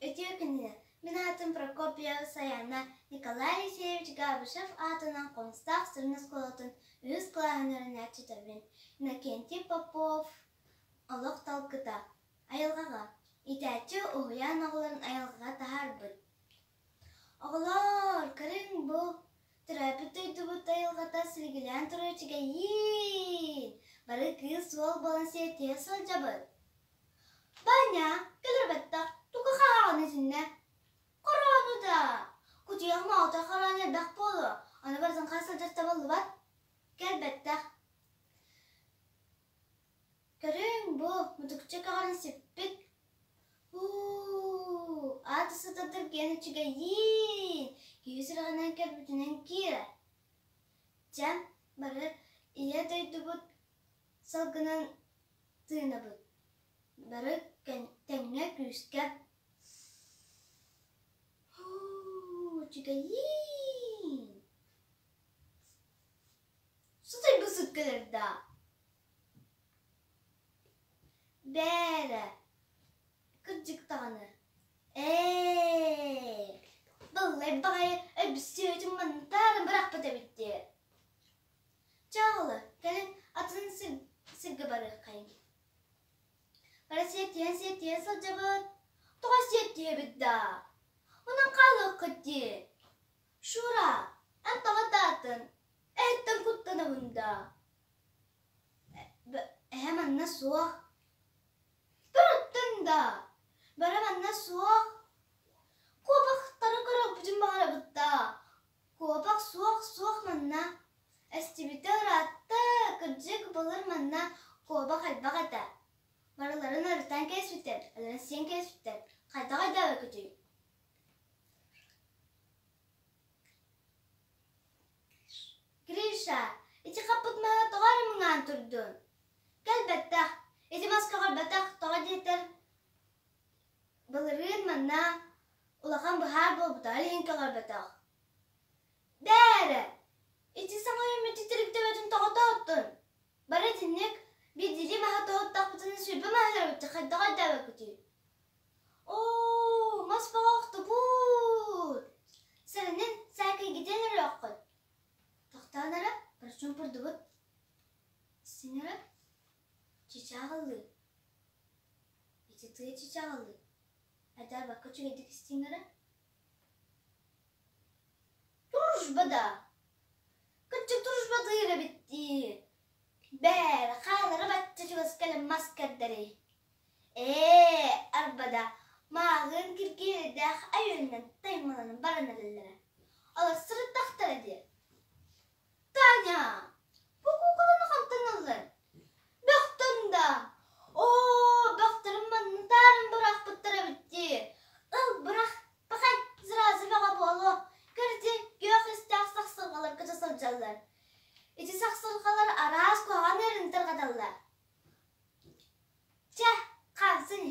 Ötüyor Мен атын Прокопьев Саяна Николай Алексеевич Габышев атынан Констақ сырныз қолатын өз қылағынырын әтчетабен. Иннокентий Попов олық талқыта. Айылғаға. Итәтчі ұғыян оғыларын айылғаға тахар бұд. Оғылар, кірің бұл. Түрәпі түйді бұд айылғата сілгілен тұрычыға ейін. Бары кыз ол болын сетте сол жабыд. Баня, келір бәттақ, тұқы қағағын үзінне. Қорғаны да. Күтияғын аута қараны бәқ болу. Аны барзан қасыл жаста болу бат. Кәл бәттақ. Көрің бұл, мұдықчы қағаны сеппік. Аты сұтатыр кені чыға ең. Кейсірғанан кәл бүтінен кейі. Жам, бары ие дөйді бұд. Салғынан тыйны бұд. Бары тәңіне күскәп. Чыға ең. Сұтай бұсыт кілерді. Бәрі. Күрджік тағаны. Бұлай бағай өбісі өтің мантарын бірақ бұта бітті. Чағылы, кәлін атын сіргі бары қайын. Бара сеттен сыл жабыд. Тұға сеттен бітті. Онан қалық күтті. Шура, ән таға датын. Әйттен күттіні бұнда. Әмәнна суақ. Бір ұттын да. Бір әмәнна суақ. Көпақтары көріп бүтін бағара бұтта. Көпақ суақ манна. Әстебеті ұратты. Күрджік болыр манна. Көпақ әлбақ әті. Барыларын ұрыттан кәс бітер. Әлін сен кәс бітер. Қайда өкіті. Гриша, ити қапытмаға тоғары мұңан тұрдың. Кәл бәттақ, ити маскаға бәттақ тоға детер. Бұлырын манна, ұлақан бұхар бол бұталы енкеғар бәттақ. Бәрі, ити саңа өметі тірікті бәтін тоға тоғыттың. Бары діннік, бір дiri маға тоғыттақ бұтыны сөйбі мағылар бітті қайда өкіті. Ооо, мас бағақты бұд. Сәрінен сәкай гиденер өққыд. Тақтанара, біршін бұрды бұд. Сенера, чичағылы. Еті тұғы чичағылы. Әдар бақы чүгедік істеңера. Тұрышбада. Күтчік тұрышбады үйрі бітті. Бәрі қайлары бәтті жүгіскелі маскардары. Арбада мағын кіргеледәқ айырынан таймаланын баранарылары. Ала сыры тақтар әді. Таня, бұл қоқыланы қамтын алыр. Бәқтында. Бәқтірім манның тарын бұрақ бұттыра бітті. Бұрақ бақай зыразы бәға болу. Көрді гөқ істәқ сақсылғалар күті салжалар. Эти сақсылғалар араз қоған әрін тұрғадалар. Чә, қағсын